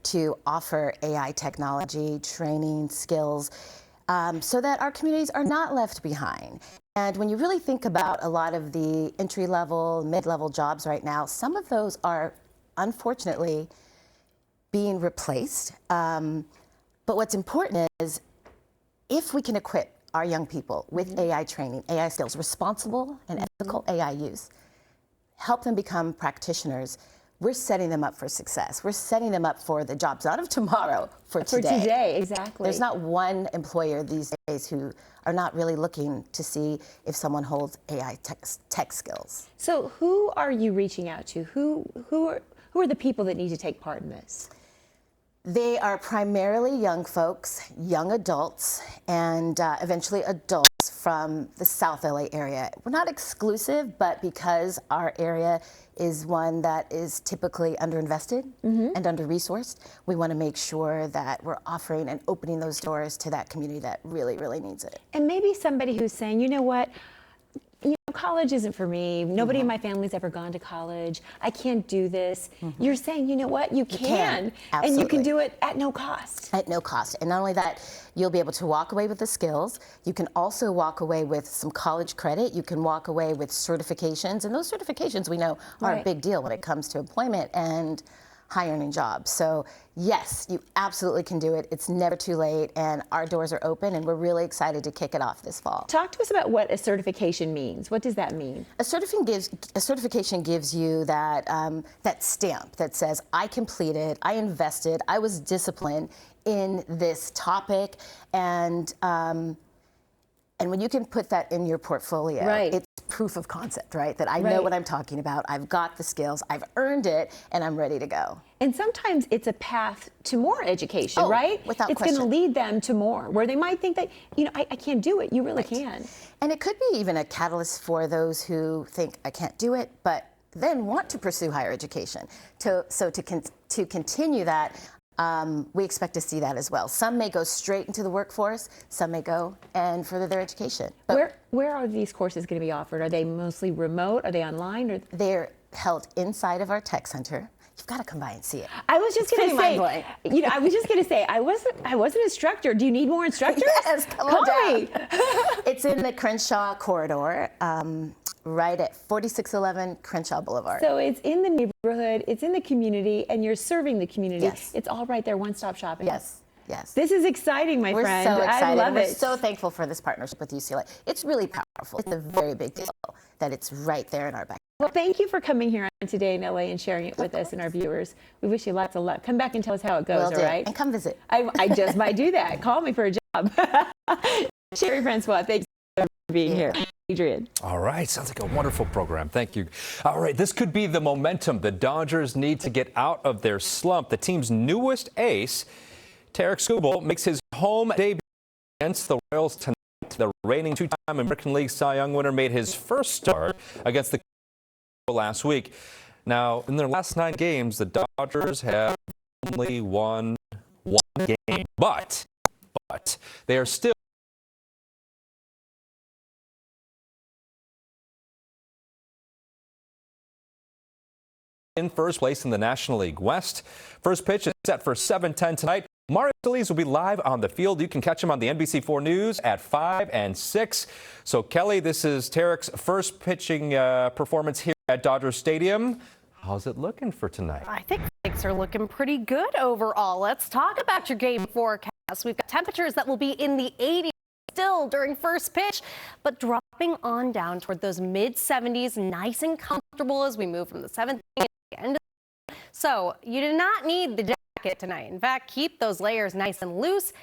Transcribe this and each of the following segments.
to offer AI technology, training, skills, so that our communities are not left behind. And when you really think about a lot of the entry-level, mid-level jobs right now, some of those are unfortunately being replaced. But what's important is if we can equip our young people with AI training, AI skills, responsible and ethical AI use, help them become practitioners, we're setting them up for success. We're setting them up for the jobs, not of tomorrow, for today. For today, exactly. There's not one employer these days who are not really looking to see if someone holds AI tech skills. So who are you reaching out to? Who are the people that need to take part in this? They are primarily young folks, young adults, and eventually adults from the South LA area. We're not exclusive, but because our area is one that is typically underinvested and under-resourced, we want to make sure that we're offering and opening those doors to that community that really, really needs it. And maybe somebody who's saying, you know what, college isn't for me. Nobody in my family's ever gone to college. I can't do this. You're saying, you know what, you can. And you can do it at no cost. At no cost. And not only that, you'll be able to walk away with the skills. You can also walk away with some college credit. You can walk away with certifications. And those certifications we know are a big deal when it comes to employment and high-earning jobs. So yes, you absolutely can do it. It's never too late, and our doors are open, and we're really excited to kick it off this fall. Talk to us about what a certification means. What does that mean? A certification gives you that that stamp that says, I completed, I invested, I was disciplined in this topic, and when you can put that in your portfolio, it's proof of concept, right? That I know what I'm talking about, I've got the skills, I've earned it, and I'm ready to go. And sometimes it's a path to more education, right? Without it's question. It's going to lead them to more, where they might think that, you know, I can't do it. You really can. And it could be even a catalyst for those who think, I can't do it, but then want to pursue higher education. So to continue that, we expect to see that as well. Some may go straight into the workforce, some may go and further their education. But where are these courses going to be offered? Are they mostly remote? Are they online? Or they're held inside of our tech center. You've got to come by and see it. I was just going to say, you know, I was just going to say, I was an instructor. Do you need more instructors? Yes, come on down. It's in the Crenshaw corridor, right at 4611 Crenshaw Boulevard. So it's in the neighborhood, it's in the community, and you're serving the community. Yes. It's all right there, one-stop shopping. Yes. Yes. This is exciting, my friend. We're so excited. I love it. We're so thankful for this partnership with UCLA. It's really powerful. It's a very big deal that it's right there in our backyard. Well, thank you for coming here on Today in LA and sharing it with us and our viewers. We wish you lots of luck. Come back and tell us how it goes, all right? And come visit. I just might do that. Call me for a job. Sherry Francois, thanks for being here. Adrian. All right, sounds like a wonderful program. Thank you. All right, this could be the momentum the Dodgers need to get out of their slump. The team's newest ace, Tarek Skubal, makes his home debut against the Royals tonight. The reigning two-time American League Cy Young winner made his first start against the last week. Now, in their last 9 games, the Dodgers have only won 1 game, but they are still in first place in the National League West. First pitch is set for 7:10 tonight. Mario Solis will be live on the field. You can catch him on the NBC4 News at 5 and 6. So, Kelly, this is Tarek's first pitching performance here at Dodger Stadium. How's it looking for tonight? I think things are looking pretty good overall. Let's talk about your game forecast. We've got temperatures that will be in the 80s still during first pitch, but dropping on down toward those mid-70s, nice and comfortable as we move from the 7th inning to the end. So you do not need the jacket tonight. In fact, keep those layers nice and loose,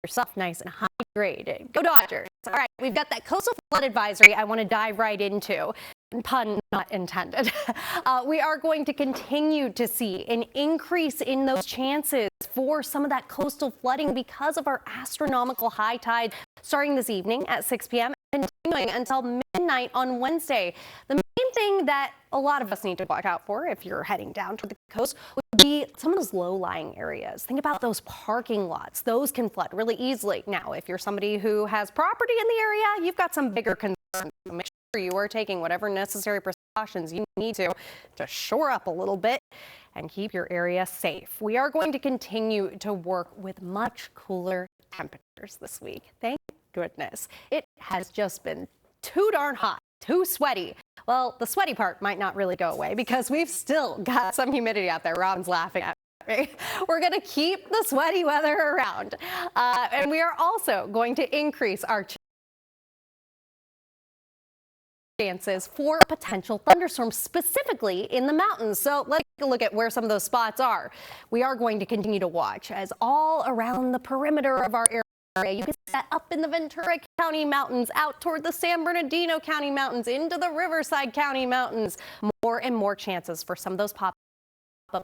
yourself nice and hydrated. Go Dodgers. All right, we've got that coastal flood advisory I want to dive right into. Pun not intended. We are going to continue to see an increase in those chances for some of that coastal flooding because of our astronomical high tide starting this evening at 6 p.m. and continuing until midnight on Wednesday. The main thing that a lot of us need to watch out for if you're heading down to the coast would be some of those low-lying areas. Think about those parking lots. Those can flood really easily. Now, if you're somebody who has property in the area, you've got some bigger concerns. Make you are taking whatever necessary precautions you need to shore up a little bit and keep your area safe. We are going to continue to work with much cooler temperatures this week. Thank goodness. It has just been too darn hot, too sweaty. Well, the sweaty part might not really go away because we've still got some humidity out there. Robin's laughing at me. We're going to keep the sweaty weather around. And we are also going to increase our chances for potential thunderstorms, specifically in the mountains. So let's take a look at where some of those spots are. We are going to continue to watch as all around the perimeter of our area. You can see that up in the Ventura County Mountains, out toward the San Bernardino County Mountains, into the Riverside County Mountains. More and more chances for some of those pop-up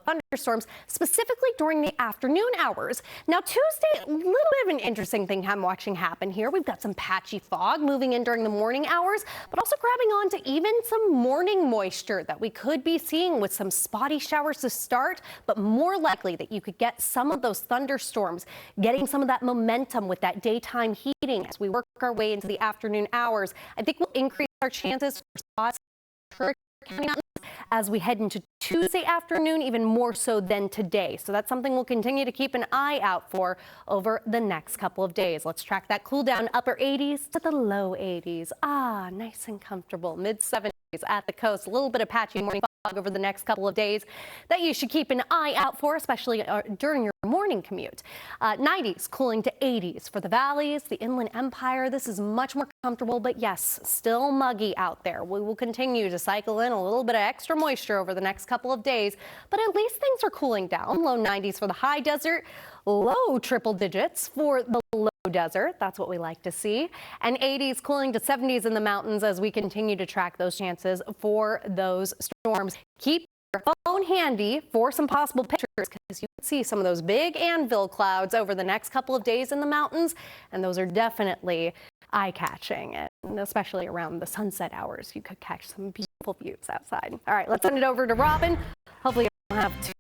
thunderstorms, specifically during the afternoon hours. Now, Tuesday, a little bit of an interesting thing I'm watching happen here. We've got some patchy fog moving in during the morning hours, but also grabbing on to even some morning moisture that we could be seeing with some spotty showers to start, but more likely that you could get some of those thunderstorms, getting some of that momentum with that daytime heating as we work our way into the afternoon hours. I think we'll increase our chances for spots as we head into Tuesday afternoon, even more so than today. So that's something we'll continue to keep an eye out for over the next couple of days. Let's track that cool down, upper 80s to the low 80s. Nice and comfortable. Mid 70s at the coast. A little bit of patchy morning fog over the next couple of days that you should keep an eye out for, especially during your morning commute. 90s cooling to 80s for the valleys, the Inland Empire. This is much more comfortable, but yes, still muggy out there. We will continue to cycle in a little bit of extra moisture over the next couple of days, but at least things are cooling down. Low 90s for the high desert, low triple digits for the low desert. That's what we like to see. And 80s cooling to 70s in the mountains as we continue to track those chances for those storms. Keep your phone handy for some possible pictures because you can see some of those big anvil clouds over the next couple of days in the mountains, and those are definitely eye-catching, and especially around the sunset hours, you could catch some beautiful views outside. All right, let's send it over to Robin. Hopefully you don't have